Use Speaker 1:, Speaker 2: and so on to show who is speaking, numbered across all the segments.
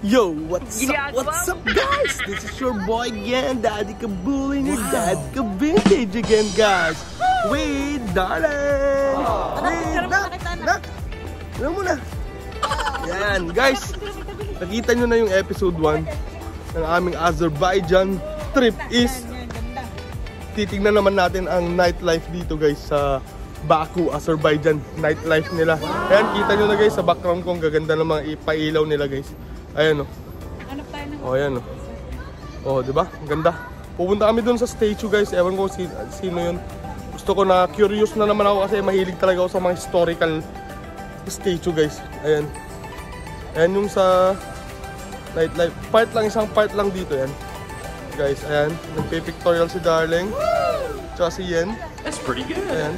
Speaker 1: Yo, what's up guys? This is your boy again, Daddy Kabooling and Dad Kabintage again guys. Wait, darling! Wait, nak! Ano muna? Yan, guys. Nakita nyo na yung episode 1 ng aming Azerbaijan trip is titignan naman natin ang nightlife dito guys sa Baku, Azerbaijan. Nightlife nila. Ayan, kita nyo na guys sa background ko. Ang gaganda ng mga ipailaw nila guys. Ayan o. Oh, ayan o. Oh, diba? Ang ganda. Pupunta kami dun sa statue guys. Ewan ko sino yun. Gusto ko na curious na naman ako kasi mahilig talaga ako sa mga historical statue guys. Ayan. Ayan yung sa nightlife. Part lang, isang part lang dito yan. Guys, ayan. Nagpipictorial si Darling. Tsaka si Yen.
Speaker 2: That's pretty good.
Speaker 1: Ayan.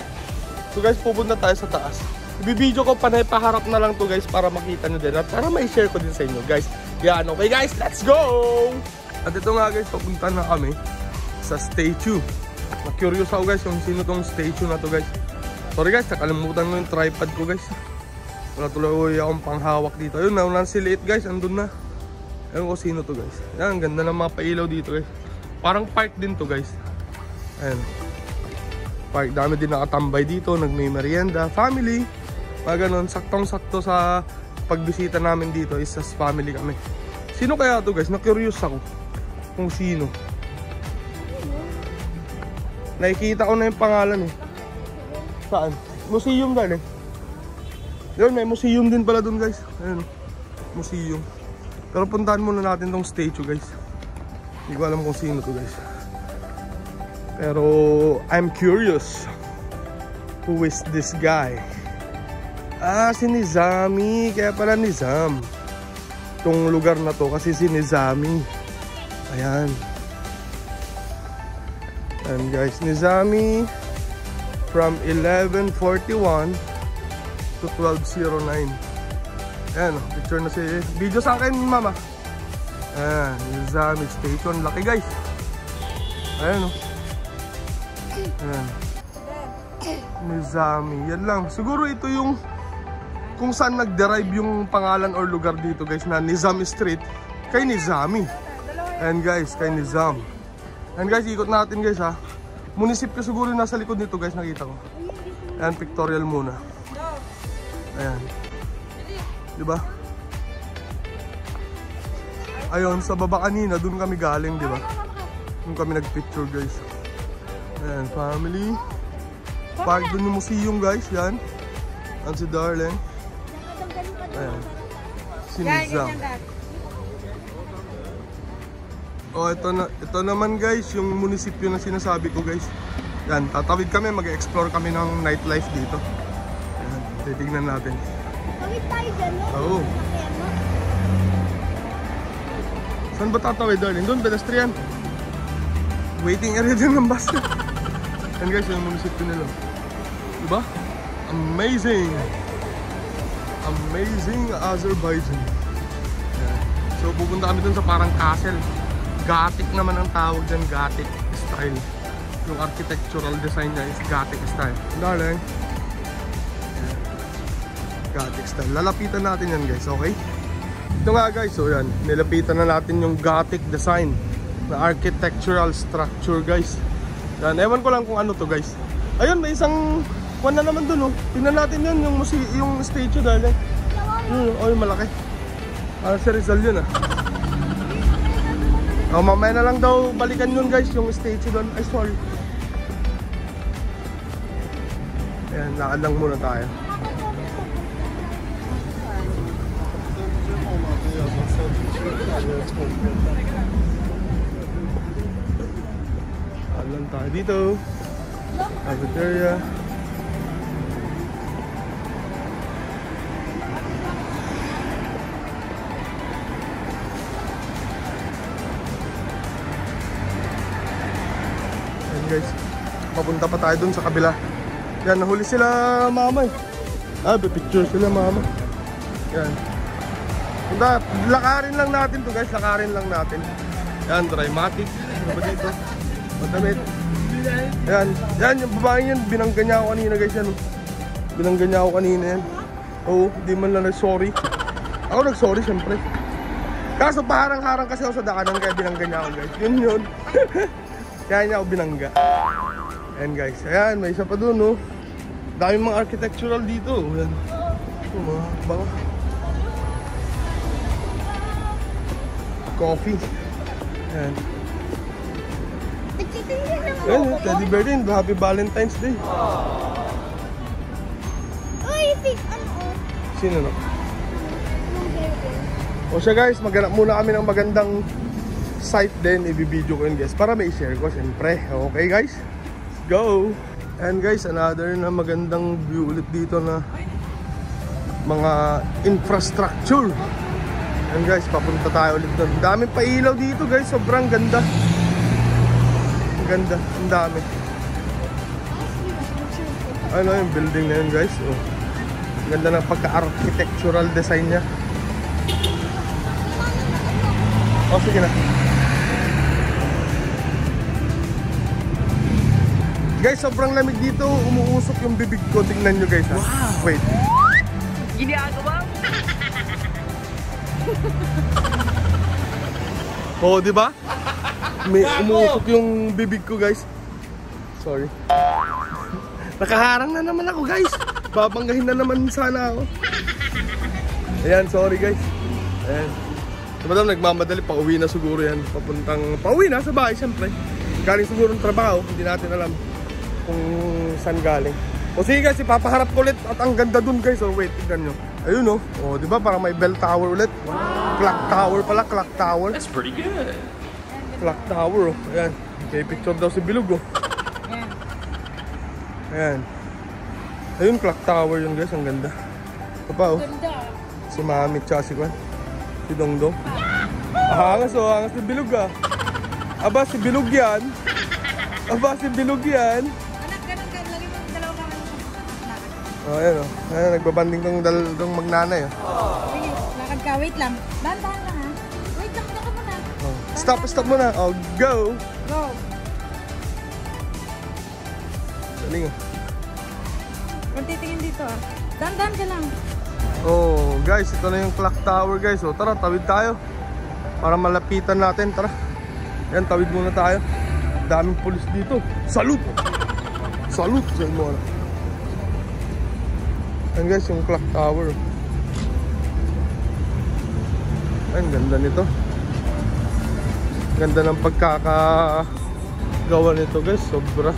Speaker 1: So guys, pupunta tayo sa taas. Ibibideo ko panay paharap na lang to guys para makita nyo din at para ma-share ko din sa inyo guys. Yan, okay guys, let's go! At ito nga guys, papunta na kami sa statue. Na-curious ako guys kung sino tong statue na to guys. Sorry guys, nakalimutan mo yung tripod ko guys. Wala tuloy akong panghawak dito. Ayun, naunan si Late guys, andun na. Ayun ko sino to guys. Yan, ang ganda ng mga pailaw dito guys. Parang park din to guys. Ayan. Park, dami din nakatambay dito, nagme-merienda, family. Mga ganun, saktong-sakto sa pagbisita namin dito is as family kami. Sino kaya to guys? Na-curious ako kung sino. Nakikita ko na yung pangalan eh. Saan? Museum galing. Yun, may museum din pala dun guys. Ayun, museum. Pero puntahan muna natin tong statue guys. Hindi ko alam kung sino to guys. Pero I'm curious. Who is this guy? Ah, si Nizami. Kaya pala Nizam itong lugar na to kasi si Nizami. Ayan. Ayan guys, Nizami from 1141 to 1209. Ayan, picture na si video sa akin mama. Ayan, Nizami station. Laki guys. Ayan o. Ayan. Nizami. Yan lang. Siguro ito yung kung saan nag-derive yung pangalan or lugar dito guys na Nizam Street kay Nizami. Ayan guys, kay Nizam. Ayan guys, ikot natin guys ha. Munisipyo siguro nasa likod nito guys, nakita ko. Ayan, pictorial muna. Ayan. Diba? Ayun, sa baba kanina, dun kami galing, diba? Dun kami nag-picture guys. Ayan, family. Park dun yung museum guys, yan. Ayan si Darling. Ayan. Si Nizam. Oh, ito naman guys, yung munisipyo na sinasabi ko guys. Yan, tatawid kami, mag-explore kami ng nightlife dito. Ayan, titignan natin.
Speaker 3: Tawid tayo dyan, no?
Speaker 1: Oo. Saan ba tatawid, Darling? Doon, pedestrian. Waiting area din ng bus. Yan guys, yung munisipyo nila. Diba? Amazing! Amazing Azerbaijan. Yan. So pupunta kami dun sa parang castle. Gothic naman ang tawag dyan, Gothic style. Yung architectural design niya is Gothic style. Darling. Gothic style. Lalapitan natin yan guys, okay? Ito nga guys, so yan. Nilapitan na natin yung Gothic design na architectural structure guys. Yan, ewan ko lang kung ano to guys. Ayun, may isang kuwan na naman dun oh. Tingnan natin yun, yung statue Darling. Oh, yung malaki. Si Rizal yun ah. Oh, mamaya na lang daw balikan yun guys, yung statue doon. Ay, sorry. Ayan, lakad lang muna tayo. Alam tayo dito. Cafeteria. Guys, papunta pa tayo dun sa kabila. Yan, nahuli sila mama eh. Ah, pipicture sila mama. Yan. Punta, lakarin lang natin to guys, lakarin lang natin. Yan, Drymatic. Ano ba dito? Madamit. Yan, yan, yung babae yan, binangga niya ako kanina guys yan. Binangga niya ako kanina yan. Oo, di man lang nag-sorry. Ako nag-sorry syempre. Kaso paharang-harang kasi ako sa daanan kaya binangga niya ako guys. Yun. Kaya niya ako binangga. Ayan guys. Ayan, may isa pa dun no. Daming mga architectural dito. Ayan. Ito mga baka. Coffee. Ayan. Ayan, teddy bear din. Happy Valentine's Day.
Speaker 3: Uy, ano?
Speaker 1: Sino no? O siya guys, maghanap muna kami ng magandang site din. I-video ko yun guys para may share ko siyempre. Okay guys? Go! And guys, another na magandang view ulit dito na mga infrastructure. And guys, papunta tayo ulit doon. Daming pailaw dito guys, sobrang ganda. Ang ganda, ang dami. Ano yung building na yun guys? Oh. Ganda ng pagka-architectural design niya. Oh, sige na. Guys, sobrang lamig dito. Umuusok yung bibig ko. Tingnan nyo guys ha. Wow. Wait.
Speaker 2: Ginagawa?
Speaker 1: Oh, di ba? May umuusok yung bibig ko guys. Sorry. Nakaharang na naman ako guys. Babanggahin na naman sana ako. Ayan, sorry guys. Ayan. Madam, nagmamadali, pauwi na siguro yan. Pauwi na sa bahay, siyempre. Galing siguro ng trabaho, hindi natin alam kung saan galing. O sige guys, ipapaharap ko ulit at ang ganda dun guys. O wait, tignan nyo. Ayun o, o diba parang may bell tower ulit. Wow. Clock tower pala, clock tower.
Speaker 2: That's pretty good.
Speaker 1: Clock tower o, ayan. May picture daw si Bilog o. Ayan. Ayun, clock tower yun guys, ang ganda. Ito pa o. Si Mami tsaka si Kwan. Si Dongdong. Angas o, angas si Bilog ah. Aba, si Bilog yan. Aba, si Bilog yan.
Speaker 3: Anak, ganun ka. Lagi mo dalawa ka.
Speaker 1: O, ayan o. Ayan, nagbabanding tong magnanay o.
Speaker 3: Sige, lakad ka. Wait lang. Dahan-dahan lang ha. Wait lang, daka muna.
Speaker 1: Oh. Stop muna. O, go.
Speaker 3: Go.
Speaker 1: Galing o.
Speaker 3: Kung titingin dito ah. Dahan-dahan ka lang.
Speaker 1: Oh, guys, ito na yung clock tower guys. O, tara, tawid tayo. Para malapitan natin, tara. Yan, tawid muna tayo. Daming pulis dito. Salute! Salute sa inyo. Yan guys, yung clock tower. Ay, ang ganda nito. Ganda ng pagkakagawa nito guys. Sobra.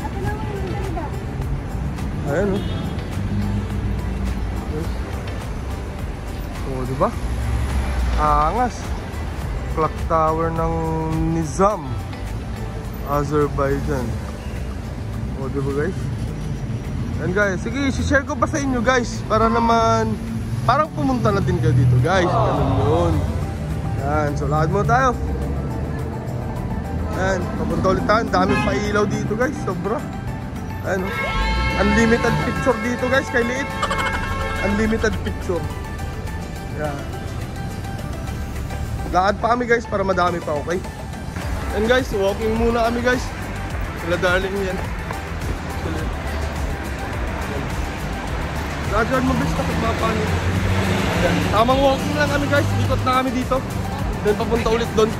Speaker 1: Ayan o. Oh, diba? Angas. Clock tower ng Nizam, Azerbaijan. O, diba guys? And guys, sige, share ko pa sa inyo guys. Para naman, parang pumunta na din kayo dito guys. Ganun yun. Yan, so lakad mo tayo. Yan, papunta ulit tayo. Daming pailaw dito guys, sobra. Ayan, unlimited picture dito guys, kay liit. Unlimited picture. Yan. Lakad pa kami guys para madami pa, okay? And guys, walking muna kami guys. Sila darling yan. Gradual mabilis na kung paano. Tamang walking lang kami guys. Ikot na kami dito. Then papunta ulit doon.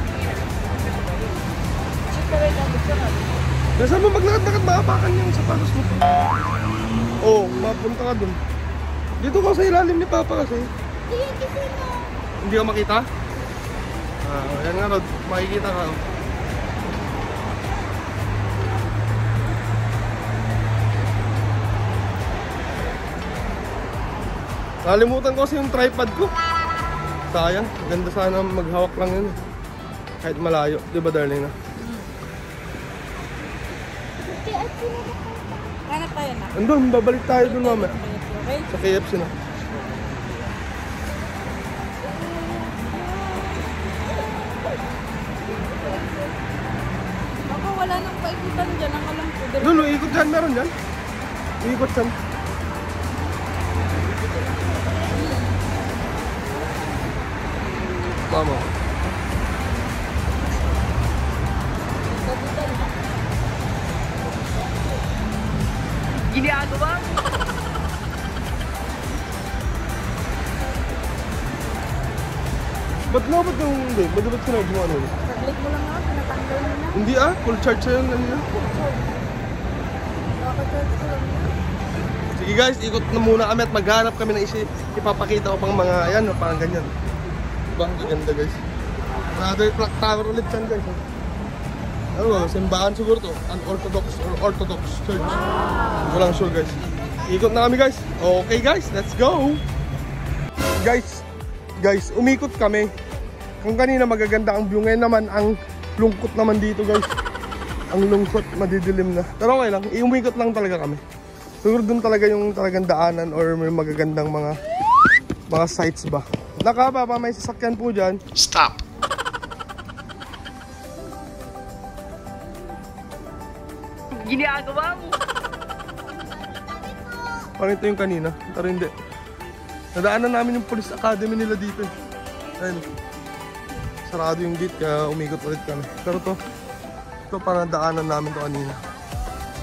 Speaker 1: Nasaan mo maglakad-lakad, maapakan yung sapatos mo. Oo, mapunta ka doon. Dito ka sa ilalim ni Papa kasi. Hindi ka makita? Yan nga Rod, makikita ka. Nalimutan ko kasi yung tripod ko. Sayang, ganda sana maghawak lang yun. Kahit malayo, di ba darling na?
Speaker 3: Hanap tayo na.
Speaker 1: Andun, babalik tayo dun mamaya.
Speaker 3: Okay?
Speaker 1: Sa KFC na.
Speaker 3: Baka wala nang paikutan dyan. Ang alam ko.
Speaker 1: Doon, ikot dyan, meron dyan. Ikot dyan. Tama.
Speaker 2: Ginagawa?
Speaker 1: Ba't lobot yung hindi? Ba't sinabi mo ano?
Speaker 3: Pag-click mo lang ako, pinatanggal mo na.
Speaker 1: Hindi full charge sa'yo ano yun.
Speaker 3: Nakaka-charge ko lang na.
Speaker 1: Sige guys, ikot na muna kami at maghanap kami ng ipapakita ko pang mga ayan, parang ganyan. Diba? Ang ganda guys. Another clock tower ulit yan guys. Ano ba? Simbahan siguro to. Unorthodox or Orthodox church. Hindi ko lang sure guys. Ikot na kami guys. Okay guys, let's go! Guys, umikot kami. Kung kanina magaganda ang view, ngayon naman ang lungkot naman dito guys. Ang lungkot, madidilim na. Pero okay lang, umikot lang talaga kami. Siguro dun talaga yung talagang daanan or may magagandang mga sites ba. Nakababa, may sasakyan po dyan.
Speaker 4: Stop!
Speaker 2: Ginagawa mo.
Speaker 1: Parang ito yung kanina, pero hindi. Nadaanan namin yung police academy nila dito. Ayun. Sarado yung gate kaya umikot ulit kami. Pero ito parang daanan namin to kanina.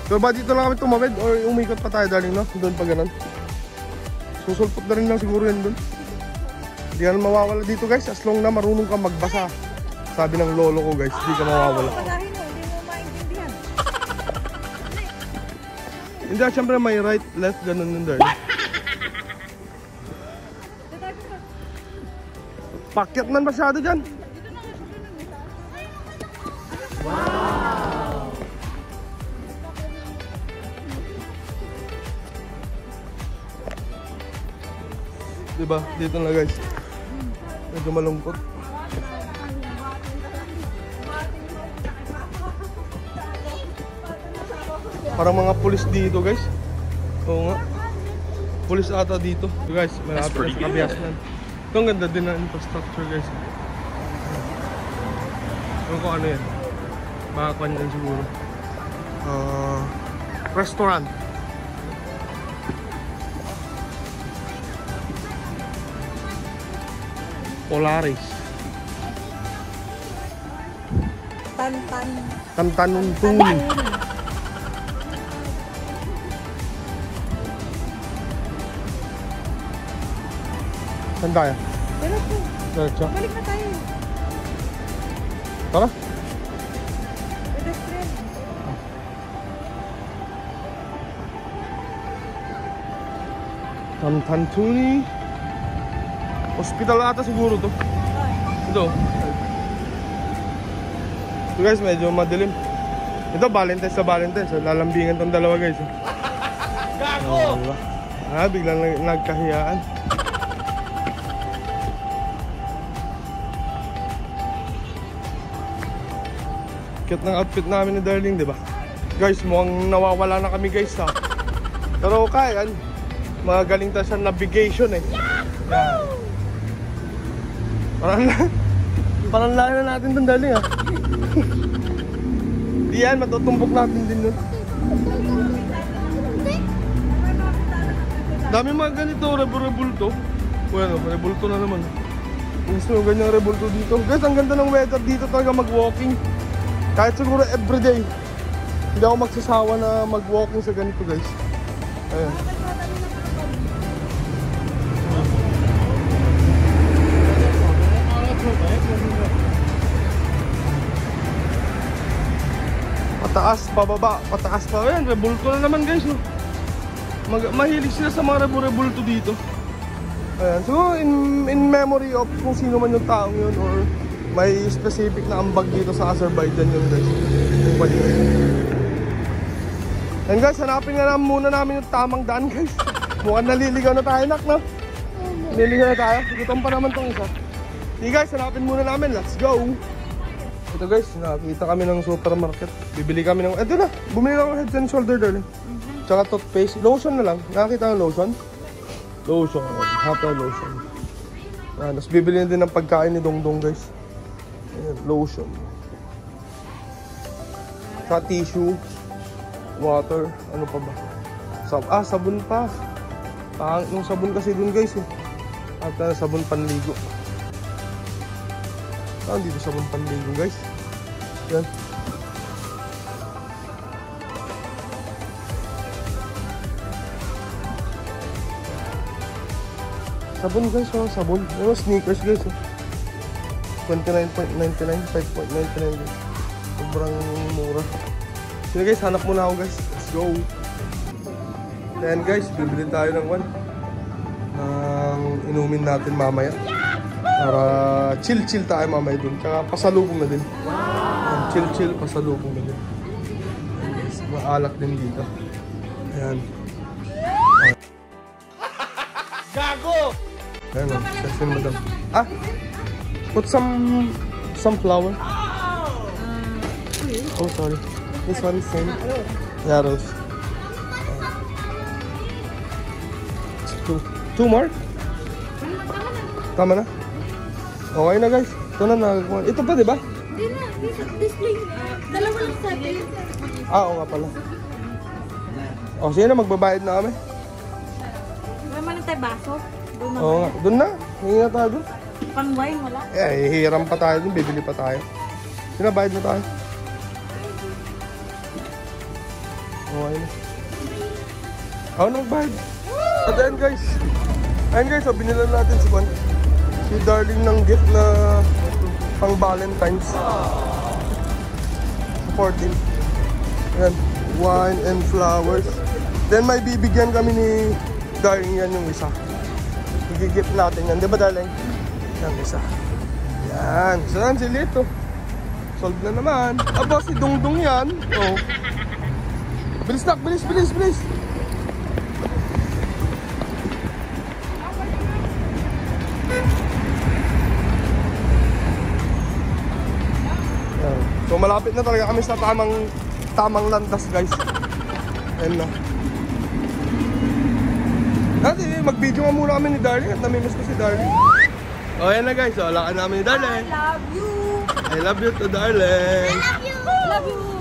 Speaker 1: Pero ba dito lang kami tumawid or umikot pa tayo darling no? Doon pa ganun. Susulpot na rin lang siguro yan doon. Hindi ka na mawawala dito guys as long na marunong ka magbasa. Sabi ng lolo ko guys, hindi ka mawawala.
Speaker 3: Pagahin mo, hindi mo maintindihan.
Speaker 1: Hindi, syempre may right, left, ganun yun darling. Pakyat man masyado dyan. Wow! Diba? Dito na guys. Medyo malungkot. Parang mga pulis dito guys. Oo nga. Pulis ata dito. Guys, malapit sa Kabiasnan. Ito ang ganda din ng infrastructure guys. Ano ko ano yan? Makakuan yan siguro. Restaurant. Polaris. Tantanuntuni. Saan tayo? Diretso.
Speaker 3: Balik na tayo.
Speaker 1: Tara.
Speaker 3: Pedestrian.
Speaker 1: Tantantuni. Hospital ata siguro to. Ito. So guys, medyo madilim. Ito, Valentine's sa Valentine's. So, lalambingan tong dalawa guys. Gago! Biglang nagkahiyaan. Cute ng outfit namin ni Darling, di ba? Guys, mukhang nawawala na kami guys ha. Pero kaya, magaling tayo sa navigation eh. Yan. Parang lahat na natin itong Darling ha. Di yan, matutumbok natin din nun. Dami mga ganito, rebulto. Bueno, rebulto na naman. Gusto mo ganyang rebulto dito. Guys, ang ganda ng weather dito talaga mag-walking. Kahit siguro everyday, hindi ako magsasawa na mag-walking sa ganito guys. Ayan. Pataas, pababa, pataas pa. Ayan, rebulto na naman guys. No? Mahilig sila sa mga rebulto dito. Ayan. So, in memory of kung sino man yung taong yun or may specific na ambag dito sa Azerbaijan yun guys. And guys, hanapin nga muna namin yung tamang daan guys. Mukhang naliligaw na tayo nak no? Naliligaw na tayo. Gutom pa naman tong isa. Sige guys, hanapin muna namin. Let's go! Ito guys, nakakita kami ng supermarket. Bibili kami ng... Ito na! Bumili lang ng head and shoulder darling. Tsaka toothpaste. Lotion na lang. Nakakita ng lotion? Lotion. Happy lotion. Tapos bibili na din ng pagkain ni Dongdong guys. Ayan, lotion. Sa tissue, water, ano pa ba? Sabon pa. Yung sabon kasi dun guys eh. At sabon panligo. Dito sabon panligo guys. Yan. Sabon guys, sabon. Yung sneakers guys. 29.99, 5.99 guys. Sobrang mura. Sige guys, hanap muna ako guys. Let's go. Then guys, bibili tayo ng inumin natin mamaya. Para chill tayo mamaya dun. Tsaka pasalubong na din. Chill, pasalubong na din. Maalak din dito. Ayan. Gago! Ayan o, session mo daw. Put some flour. Oh, sorry. This one is same. Yeah, Rose. Two more? Tama na? Okay na guys. Ito na nagawa. Ito pa, di ba?
Speaker 3: Hindi na. Display. Dalawa lang sabi.
Speaker 1: Oo nga pala. O, sige na. Magbabayad na kami.
Speaker 3: Wala man tayo baso.
Speaker 1: Oo nga. Doon na. Hingi na tayo doon.
Speaker 3: Pang wine, wala.
Speaker 1: Hihiram pa tayo doon. Bibili pa tayo. Sinabayad na tayo. Okay na. Ako na magbayad. At then guys. Ayun guys, binilan natin si Darling ng gift na pang Valentine's. 14. Ayan. Wine and flowers. Then may bibigyan kami ni Darling yan yung isa. I-gift natin yan. Di ba Darling? Yan isa. Yan. So yan si Lito. Solve na naman. Aba si Dungdung yan. Oh. Bilis nak, bilis. So malapit na talaga kami sa tamang landas guys. Ayan na. Dati mag-video nga muna kami ni Darling at namimiss ko si Darling. O ayan na guys, so lakad namin ni Darling.
Speaker 3: I love you.
Speaker 1: I love you to Darling.
Speaker 3: Love you.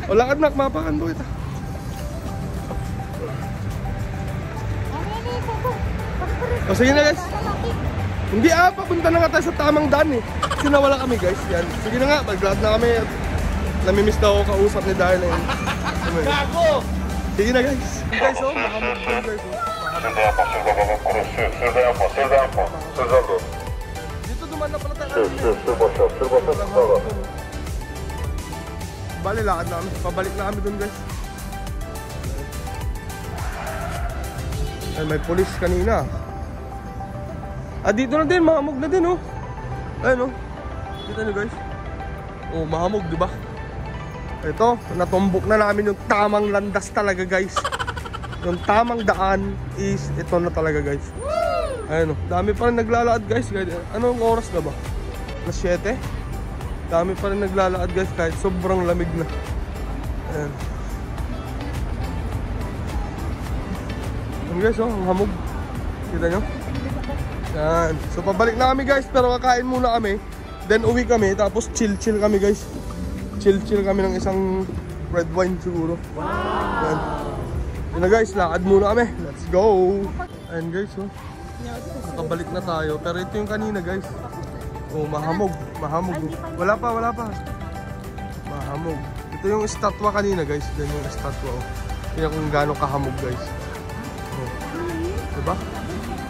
Speaker 1: O lakad nak, mapakan mo kita. O sige na guys. Hindi papunta na nga tayo sa tamang daan eh. Kasi nawala kami guys. Yan. Sige na nga, mag-glad na kami. Namimiss daw ako kausap ni Darling. Gago! Sige na guys. Guys oh, mahamog po guys oh. Dito duman na pala tayo. Bali, lakad na kami. Pabalik na kami dun guys. Ay, may police kanina. Dito na din, mahamog na din oh. Ayun oh. Kita nyo guys. Oh, mahamog diba? Ito, natumbok na namin yung tamang landas talaga guys. Yung tamang daan is ito na talaga guys. Ayun oh, dami pa rin naglalakad guys. Anong oras na ba? Alas 7? Dami pa rin naglalakad guys kahit sobrang lamig na. Ayun. Ayun guys oh, ang hamog. Kita nyo? Yan. So pabalik na kami guys, pero kakain muna kami. Then uwi kami, tapos chill kami guys. Chill kami ng isang red wine siguro. Yan. Yun na guys, lakad muna kami. Let's go. Ayan guys oh. Nakabalik na tayo. Pero ito yung kanina guys. Oh, mahamog. Wala pa. Mahamog. Ito yung estatwa kanina guys. Yan yung estatwa oh. Tingnan kung gaano kahamog guys. Oh. Diba?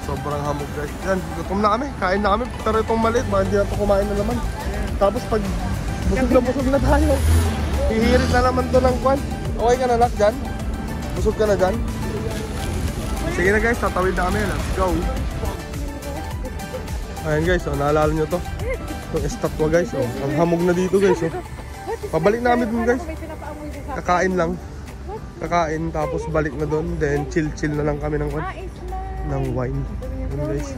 Speaker 1: Sobrang hamog guys. Yan, gutom na kami. Kain na kami. Pero itong maliit, baka hindi na ito kumain na naman. Tapos pag busog na tayo, hihirit na naman ito ng kwan. Okay ka na nak dyan? Busog ka na dyan? Sige na guys, tatawid na kami. Let's go. Ayan guys, oh, naalala nyo to. Itong estatwa guys. Oh, ang hamog na dito guys. Oh. Pabalik na kami dun guys. Kakain lang. Kakain tapos balik na dun. Then chill na lang kami ng kwan. Ng wine. Yun guys.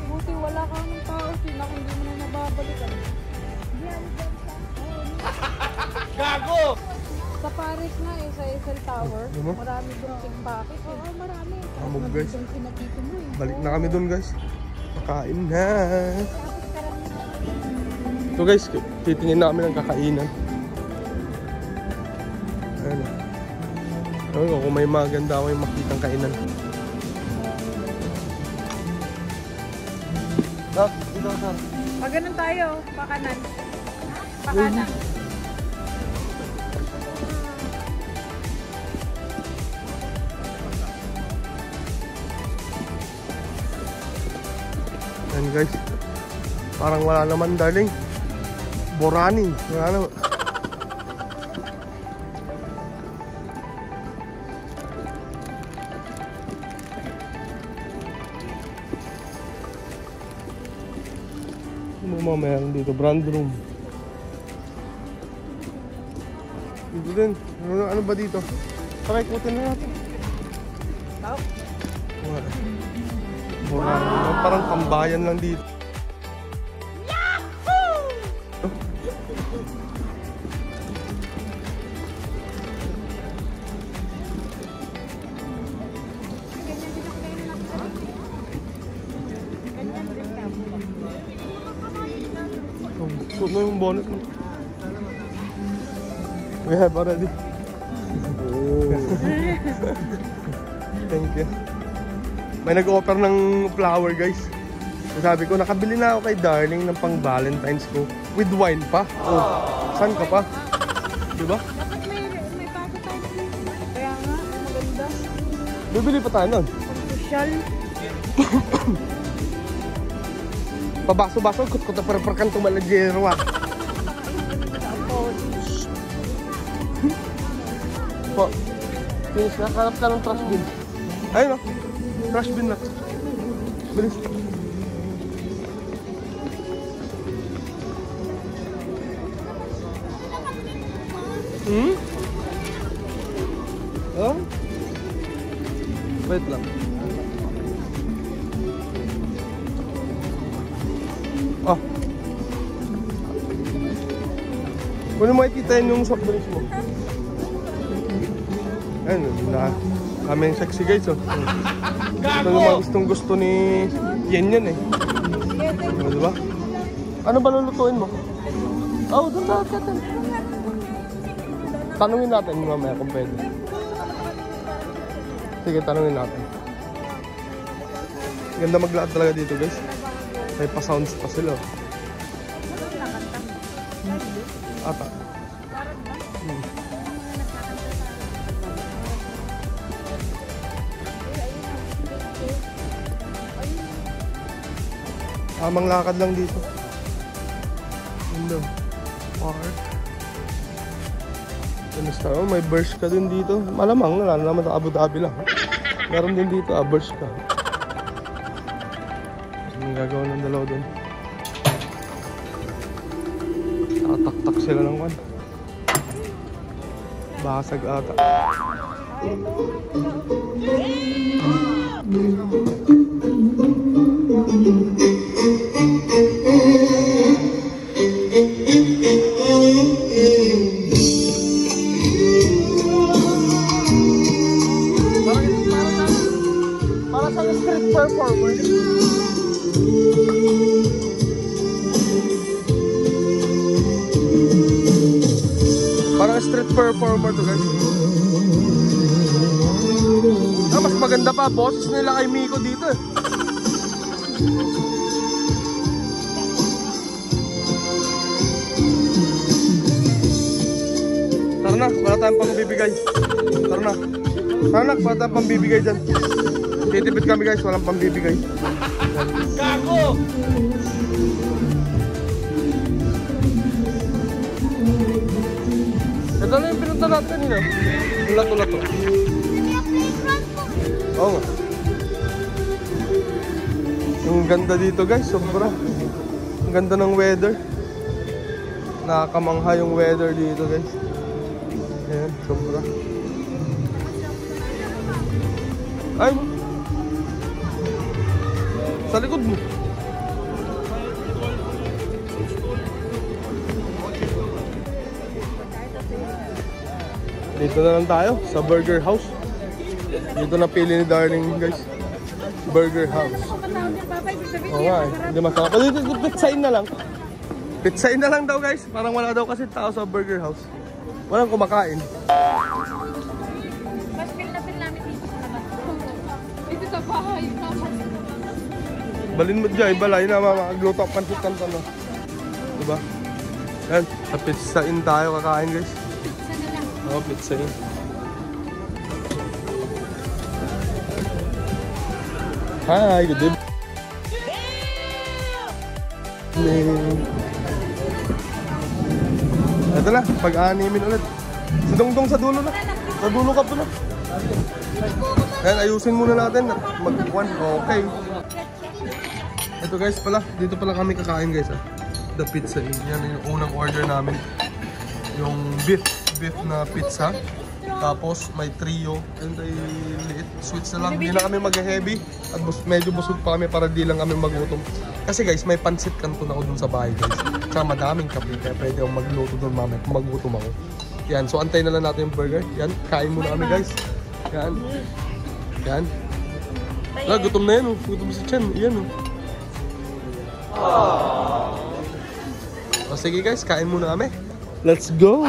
Speaker 3: Buti wala kang tao. Sila kung hindi mo na nababalikan.
Speaker 1: Gago!
Speaker 3: Sa Paris na sa Eiffel Tower. Marami doon pickpocket. Oo, marami.
Speaker 1: Hamog guys.
Speaker 3: Mo,
Speaker 1: Balik na kami dun guys. Kakain na. So guys, titingin na kami ng kakainan. Ayan o. Ayan o, kung may maganda ako yung makitang kainan. Dok, dito sir.
Speaker 3: Pag ganun tayo, pakanan.
Speaker 1: Ayan guys. Parang wala naman darling. Borani. Wala naman. Ano meron dito? Brand room. Dito din. Ano ba dito? Tara, ikutin na natin. Borani. Parang tambayan lang dito. Suot mo yung bonnet mo. We have already. Oh. Thank you. May nag-offer ng flower guys. Sabi ko, nakabili na ako kay darling ng pang Valentine's ko. With wine pa. Oh, saan ka pa? Diba?
Speaker 3: Dapat may bago tayo. Kaya nga, maganda.
Speaker 1: Bibili pa tayo nun.
Speaker 3: Social.
Speaker 1: Pabaso-baso, kut-kut-perperkan tumalagero ah. Po, finish na. Hanap ka ng trash bin. Ayun o. Trash bin na. Bilis. Oh? Wait lang. Oh. Kunin mo ikitain yung soft drinks mo. Ayun, kaming sexy guys oh. Ito naman gustong gusto ni Yen eh. Diba? Ano ba lulutuin mo? Oh, doon natin. Tanungin natin mamaya kung pwede. Sige, tanungin natin. Ganda maglaad talaga dito guys. May pa-sounds pa sila. Ata. Tamang lakad lang dito. Ano? Park. Kamusta? Oh, may burst ka din dito. Malamang wala naman sa Abu Dhabi lang. Meron din dito, burst ka. Ang gagawa ng dalaw doon. Tatak-tak sila ng one. Basag ata. Para sa street performer. Parang street performer to guys. Mas maganda pa boses nila kay Miko dito eh. Tara na, wala tayong pambibigay. Tara na. Tara na, wala tayong pambibigay dyan. Titipid kami guys, walang pambibigay. Gago! Ito na yung pinunta natin kanina. Lato-lato. Oo nga. Ang ganda dito guys, sobra. Ang ganda ng weather. Nakakamangha yung weather dito guys. Ayan, sobra. Ay! Sa likod mo. Dito na lang tayo sa Burger House. Dito na pili ni darling guys. Burger House. Oo nga eh, hindi masarap. Dito pizzain na lang. Pizzain na lang daw guys. Parang wala daw kasi tao sa Burger House. Walang kumakain.
Speaker 3: Mas feel na feel namin dito sa labas. Dito sa bahay.
Speaker 1: Balin mo dyan, balay na makagluto ang pansit-kanto no. Diba? Yan, sa pizzain tayo kakain guys.
Speaker 3: Pizza na lang.
Speaker 1: Oo, pizzain. Hi, good evening. evening. Ito na, pag-animin ulit. Si Dongdong sa dulo na. Sa dulo ka po na. Ayan, ayusin muna natin. Mag-1. Okay. Ito guys pala, dito pala kami kakain guys. The pizza. Yan yung unang order namin. Yung beef na pizza. Tapos may trio. And ay liit. Sweets na lang. Hindi na kami mag-heavy. At medyo busog pa kami para di lang kami magutom. Kasi guys, may pansit canton ako dun sa bahay guys. Tsaka madaming kape. Kaya pwede akong magluto dun mamaya kung magutom ako. Yan. So antay na lang natin yung burger. Yan. Kain muna kami guys. Yan. Yan. Wala, gutom na yan. Oh. Gutom si Chen. Yan. O sige guys, kain muna kami. Let's go!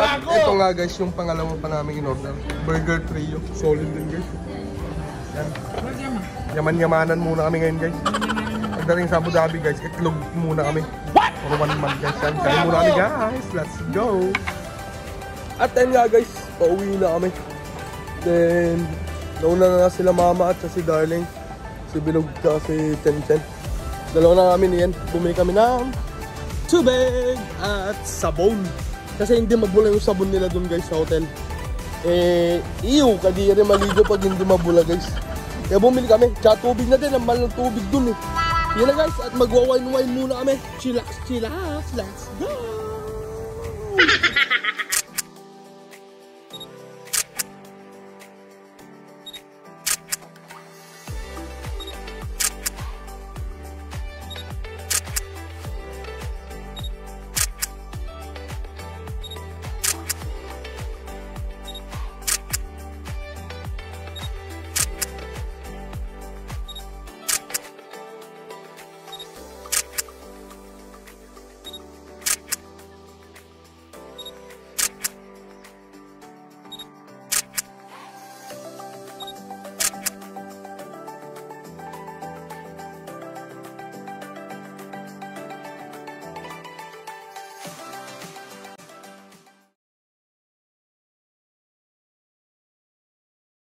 Speaker 1: At ito nga guys, yung pangalawa pa namin in-order. Burger trio. Solid din guys. Yan. Yaman-yamanan muna kami ngayon guys. Pagdating sa Abu Dhabi guys, itlog muna kami. What? For 1 month guys. Yan. Kain muna kami guys. Let's go! At then nga guys, pauwi na kami. Then, nauna na sila mama at si Darling. Si Bilog at si Chen. Dalawa na kami niyan. Bumili kami ng tubig at sabon. Kasi hindi magbula yung sabon nila dun guys sa hotel. Iyo, kadi rin maligo pag hindi mabula guys. Kaya bumili kami. Tsaka tubig na din. Ang mahal ng tubig dun eh. Yan na guys. At magwa-wine muna kami. Chillax. Let's go!